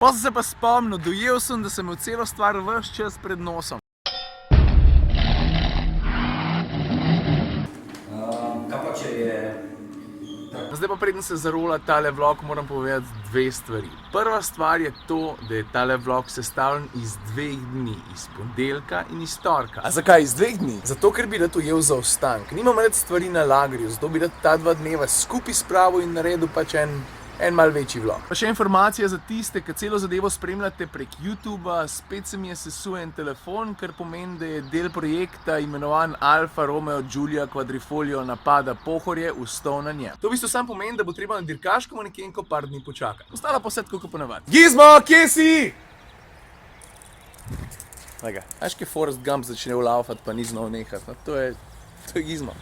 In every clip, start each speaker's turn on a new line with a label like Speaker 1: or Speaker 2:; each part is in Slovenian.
Speaker 1: Pa sem se pa spomnil, dojel sem, da sem imel celo stvar ves čas pred nosom.
Speaker 2: Kaj pa če je...
Speaker 1: Zdaj pa preden se zarola tale vlog, moram povedati dve stvari. Prva stvar je to, da je tale vlog sestavljen iz 2 dni, iz ponedeljka in iz torka. A zakaj iz 2 dni? Zato, ker bi rad ujel zaostank. Nimam rad stvari na lagerju, zato bi rad ta 2 dneva skupaj spravil in naredil pač en mal večji vlog. Pa še informacija za tiste, ki celo zadevo spremljate prek YouTubea, spet se mi je sesul en telefon, kar pomeni, da je del projekta imenovan Alfa Romeo Giulia Quadrifoglio napada Pohorje vstal na njem. To v bistvu sam pomeni, da bo treba na dirkaškem manekenko par dni počakati. Ostala pa vse tako kot ponavadi. Gizmo, kje si? Lega, veš, kaj Forrest Gump začne laufati, pa ni znal nehati. No, to je Gizmo.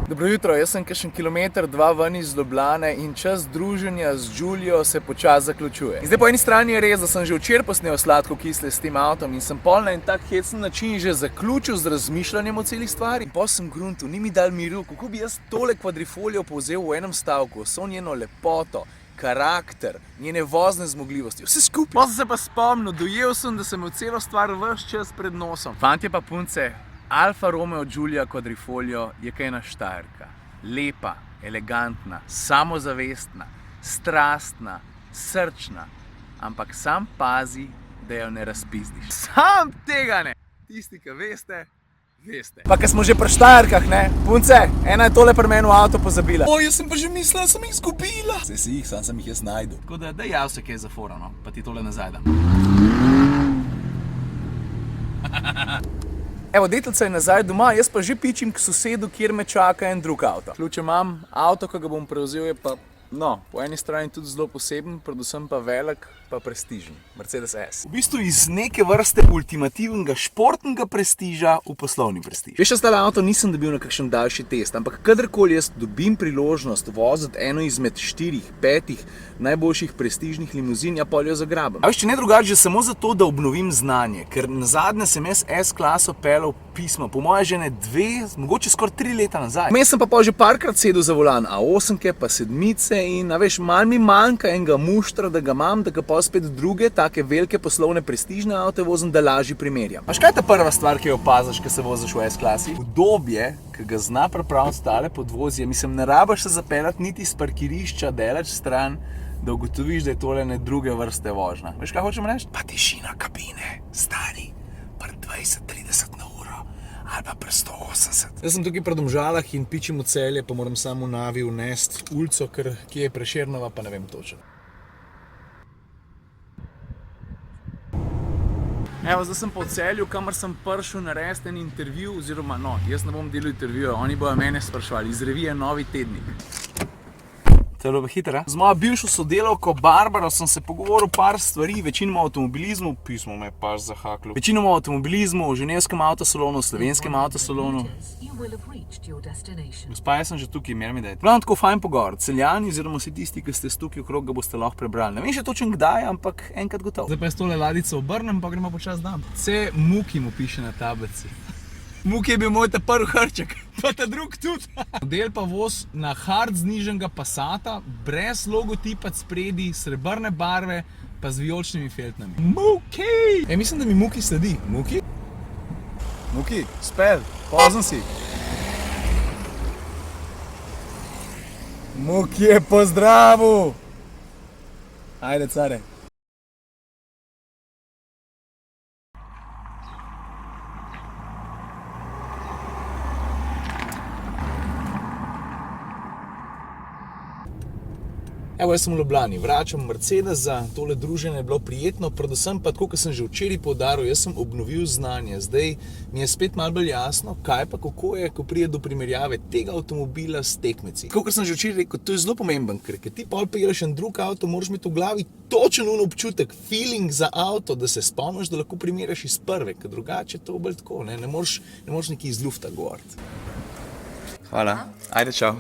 Speaker 1: Dobro jutro, jaz sem kakšen kilometer, 2 ven iz Ljubljane in čas druženja z Giulio se počasi zaključuje. In zdaj po eni strani je res, da sem že včeraj posnel sladkokisle s tem avtom in sem pol na en tak hecen način že zaključil z razmišljanjem o celih stvari. In pol sem gruntil, ni mi dal miru, kako bi jaz tole kvadrifolio povzel v enem stavku, vso njeno lepoto, karakter, njene vozne zmogljivosti, vse skupaj. Pa sem se pa spomnil, dojel sem, da sem imel celo stvar ves čas pred nosom. Fantje pa punce, Alfa Romeo Giulia Quadrifoglio je kaj ena Štajerka. Lepa, elegantna, samozavestna, strastna, srčna. Ampak sam pazi, da jo ne razpizdiš. Sam tega ne! Tisti, ki veste, veste. Pa, ko smo že pri Štajerkah, ne? Punce, ena je tole pri meni v avto pozabila. O, jaz sem pa že mislila, sem jih izgubila. Saj si jih, sam sem jih jaz najdel. Tako da jav se kaj za fora, no? Pa ti tole nazaj dam. Evo, detelca je nazaj doma, jaz pa že pičim k sosedu, kjer me čaka en drug avto. Ključe imam, avto, ki ga bom prevzel, je pa, no, po eni strani tudi zelo poseben, predvsem pa velik, pa prestižen. Mercedes S. V bistvu iz neke vrste ultimativnega športnega prestiža v poslovni prestiž. Veš, tale avto nisem dobil na kakšen daljši test, ampak kadarkoli jaz dobim priložnost voziti eno izmed 4, 5 najboljših prestižnih limuzin, ja pol jo zagrabam. A veš, če ne drugače, že samo zato, da obnovim znanje, ker nazadnje sem jaz S-klaso pelal pismo, po moje že ne 2, mogoče skoraj 3 leta nazaj. Vmes sem pa pol že parkrat sedel za volan A8-ke, pa 7-ice in, a veš, malo mi manjka enega muštra, da ga imam, da ga pa spet druge, take velike poslovne prestižne avte vozim, da lažje primerjam. Veš, kaj je ta prva stvar, ki jo opaziš, ko se voziš v S-klasi? Udobje, ki ga zna pripraviti tale podvozje, mislim, ne rabiš se zapeljati niti s parkirišča daleč stran, da ugotoviš, da je tole ne druge vrste vožnja. Veš, kaj hočem reči? Pa tišina kabine, stari, pri 20-30 na uro, ali pa pri 180. Jaz sem tukaj pri Domžalah in pičim v Celje, pa moram samo v Navi vnesti ulico, ki je Prešernova, pa ne vem točno. Evo, zdaj sem po Celju, kamor sem prišel narediti en intervju, oziroma no, jaz ne bom delal intervjuja, oni bojo mene spraševali, iz revije Novi tednik. Telo bo hitro, Z mojo bivšo sodelavko Barbaro sem se pogovoril par stvari, večinoma o avtomobilizmu, pismo me je pač zahaklo. Večinoma o avtomobilizmu, o ženevskem avtosalonu, o slovenskem avtosalonu. Gospa, jaz sem že tukaj, mer mi dajte. Pravno tako fajn pogovor, Celjani oziroma vsi tisti, ki ste tukaj okrog, ga boste lahko prebrali. Ne vem še točno kdaj, ampak enkrat gotov. Zdaj pa jaz tole ladico obrnem, pa gremo počas dan. C. Muki mu piše na tablici. Muki je bil moj ta prvi hrček, pa ta drug tudi. Model pa voz na hard znižnega Passata, brez logotipa spredi, srebrne barve, pa z vijoličnimi feltnami. Muki! Mislim, da mi Muki sledi. Muki? Muki, spel, pozem si. Muki je pozdravil! Ajde, care. Evo, jaz sem v Ljubljani, vračam Mercedesa, tole druženje je bilo prijetno, predvsem pa tako, kot sem že včeraj poudaril, jaz sem obnovil znanje. Zdaj mi je spet malo bolj jasno, kaj pa kako je, ko pride do primerjave tega avtomobila s tekmeci. Tako, kot sem že včeraj rekel, to je zelo pomemben, ker ti pol pelješ en drug avto, moraš imeti v glavi točen občutek, feeling za avto, da se spomniš, da lahko primerjaš iz prve, ker drugače to bolj tako, ne moreš nekaj iz lufta govoriti. Hvala, ajde, čau.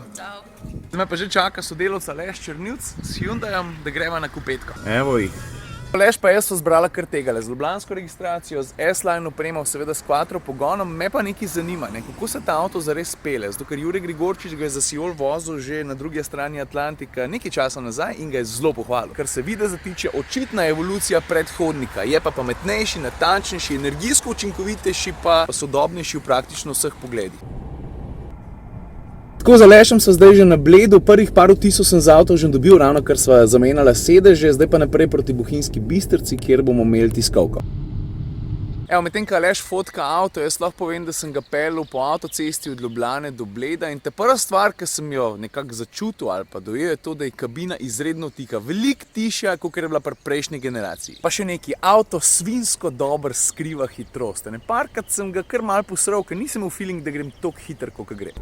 Speaker 1: Zdaj me pa že čaka sodelavca Aleš Črnivc s Hyundaiem, da greva na kupetko. Evo jih, Aleš pa jaz so zbrala kar tegale, z ljubljansko registracijo, z S-Line opremo, seveda s quattro pogonom, me pa nekaj zanima, kako se ta avto zares pele, zato ker Jure Grigorčič ga je za Siol vozil že na drugi strani Atlantika nekaj časa nazaj in ga je zelo pohvalil. Kar se videza tiče, očitna evolucija predhodnika, je pa pametnejši, natančnejši, energijsko učinkovitejši pa sodobnejši v praktično vseh pogledih. Tako, z Alešem sva zdaj že na Bledu, prvih par vtisov sem z avtom že dobil, ravno kar sva zamenjala sedeže, zdaj pa naprej proti Bohinjski Bistrici, kjer bomo imeli tiskovko. Evo, medtem ko Aleš fotka avto, jaz lahko povem, da sem ga peljal po avtocesti od Ljubljane do Bleda in ta prva stvar, ki sem jo nekako začutil ali pa dojel, je to, da je kabina izredno tiha, veliko tišja, kot je bila pri prejšnji generaciji. Pa še neki, avto svinjsko dobro skriva hitrost. Parkrat sem ga kar malo posral, ker nisem imel feeling, da grem toliko hiter, kot gre.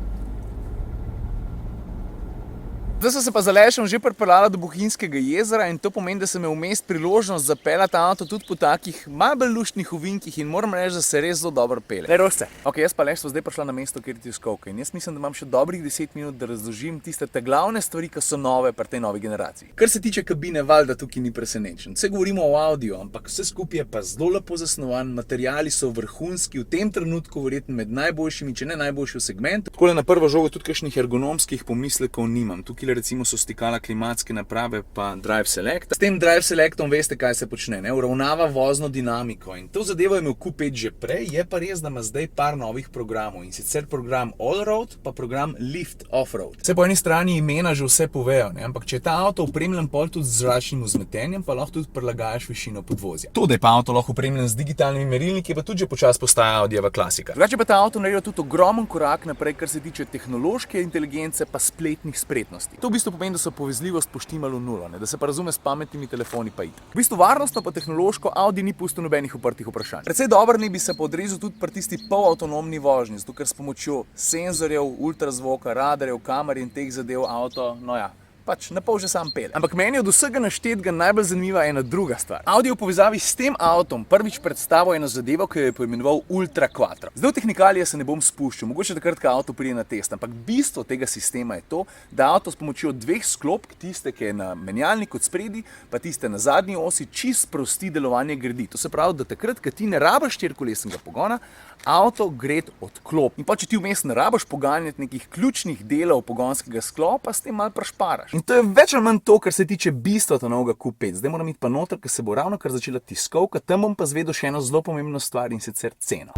Speaker 1: Zdaj sem se pa z Alešem že pripeljala do Bohinjskega jezera in to pomeni, da sem imel vmes priložnost zapeljati avto tudi po takih malo bolj luštnih ovinkih in moram reči, da se res zelo dobro pelje. Lej, Rožce, ok, jaz pa Aleš sva zdaj prišla na mesto, kjer je tiskovka in jaz mislim, da imam še dobrih 10 minut, da razložim tiste glavne stvari, ki so nove pri tej novi generaciji. Kar se tiče kabine, valjda tukaj ni presenečen. Vse govorimo o audio, ampak vse skupaj je pa zelo lepo zasnovan, materiali so vrhunski, v tem trenutku verjetno med najboljšimi, če ne najboljši v segmentu. Takole na prvo žogo tudi kakšnih ergonomskih pomislekov nimam. Tukaj recimo so stikala klimatske naprave pa Drive Select. S tem Drive Selectom veste, kaj se počne, ne? Uravnava vozno dinamiko in to zadevo je imel Q5 že prej, je pa res, da ima zdaj par novih programov in sicer program Allroad pa program Lift Offroad. Vse po eni strani imena že vse povejo, ne? Ampak če je ta avto opremljen pol tudi z zračnim vzmetenjem, pa lahko tudi prilagajaš višino podvozja. To, da je pa avto lahko opremljen z digitalnimi merilniki, pa tudi že počasi postaja Audijeva klasika. Drugače pa ta avto naredil tudi ogromen korak naprej, kar se tiče tehnološke inteligence pa spletnih spretnosti. To v bistvu pomeni, da so povezljivost poštimali v nulo, ne? Da se pa razume s pametnimi telefoni pa itak. V bistvu varnostno pa tehnološko Audi ni pustil nobenih uprtih vprašanj. Precej dobro naj bi se pa odrezal tudi pri tisti polavtonomni vožnji, zato ker s pomočjo senzorjev, ultrazvoka, radarjev, kamer in teh zadev avto, no ja, pač na pol že sam pelje. Ampak meni od vsega naštetega najbolj zanimiva ena druga stvar. Audi v povezavi s tem avtom prvič predstavil eno zadevo, ki jo je poimenoval Ultra Quattro. Zdaj v tehnikalije se ne bom spuščal, mogoče takrat, ko avto pride na test, ampak bistvo tega sistema je to, da avto s pomočjo dveh sklopk, tiste, ki je na menjalnik od spredi, pa tiste na zadnji osi, čist sprosti delovanje gredi. To se pravi, da takrat, ko ti ne rabiš štirikolesnega pogona, avto gred odklop. In pa če ti vmes ne rabiš poganjati nekih ključnih delov pogonskega sklopa, s tem malo prešparaš. In to je več ali manj to, kar se tiče bistva ta novega Q5. Zdaj moram iti pa noter, ker se bo ravno kar začela tiskovka, tam bom pa zvedel še eno zelo pomembno stvar in sicer ceno.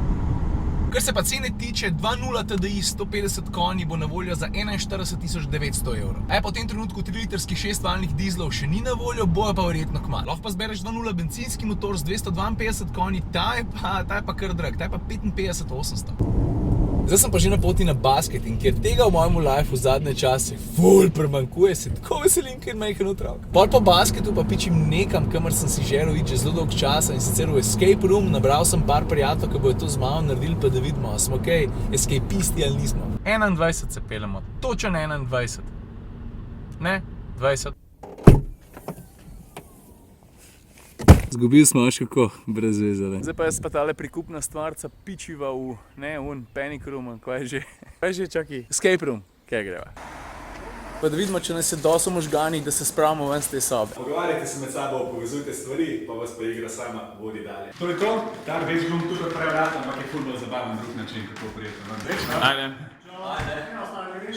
Speaker 1: Kar se pa cene tiče, 2.0 TDI 150 konji bo na voljo za 41.900 evrov. A je pa v tem trenutku 3-litrskih 6-valjnih dizlov še ni na voljo, bojo pa verjetno kmalu. Lahko pa zbereš 2.0 bencinski motor z 252 konji, ta je pa kar drag, ta je pa 55.800. Zdaj sem pa že na poti na basket in ker tega v mojem lifeu zadnje čase ful primanjkuje, se tako veselim, ker majhen otrok. Pol po basketu pa pičim nekam, kamor sem si želel iti že zelo dolg časa in sicer v escape room, nabral sem par prijateljev, ki bojo to z mano naredili, pa da vidimo, a smo kaj escapisti ali nismo. 21 se peljemo, točen 21. Ne, 20. Zgubili smo još kako, brez veze. Zdaj pa jaz pa tale prikupna stvarca pičiva v, panic room, kaj je že, čakaj, escape room, kaj greva. Pa da vidimo, če nas je dosto možganih, da se spravimo ven z te sobe.
Speaker 3: Pogovarjajte se med sabo, povezujte stvari, pa vas pa igra sama vodi dalje. To je to, dar več bom tukaj prevrata, ampak je ful bolj zabaven drug način, kako prijeti.
Speaker 1: Ajde.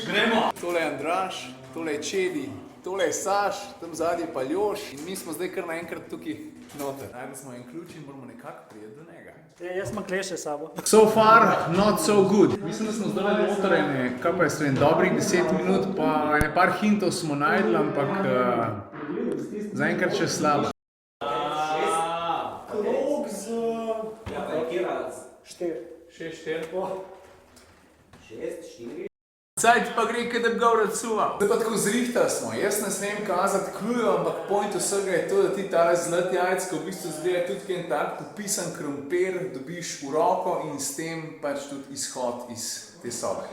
Speaker 3: Gremo!
Speaker 1: Tole je Andraž, tole je Čedi, tole je Saš, tam zadnji pa Ljoš in mi smo zdaj kar naenkrat tukaj noter. Najbolj smo en ključ in moramo nekako prijeti do njega.
Speaker 4: Jaz imam kleše s sabo.
Speaker 1: So far, not so good. Mislim, da smo zdaj noter kaj pa je dobrih 10 minut, pa ene par hintov smo najdli, ampak zaenkrat še slabo.
Speaker 4: Krog z...
Speaker 2: Ja, pa je kjera?
Speaker 4: 4.
Speaker 1: 6-4.
Speaker 2: 6, 4.
Speaker 1: Cajt pa gre, kaj da bi ga vracuval. Zdaj pa tako zrihta smo. Jaz ne smem kazati kljujo, ampak point vsega je to, da ti ta zlat jajc, ko v bistvu zgleda tudi en tak popisan krompir, dobiš v roko in s tem pač tudi izhod iz te sobe.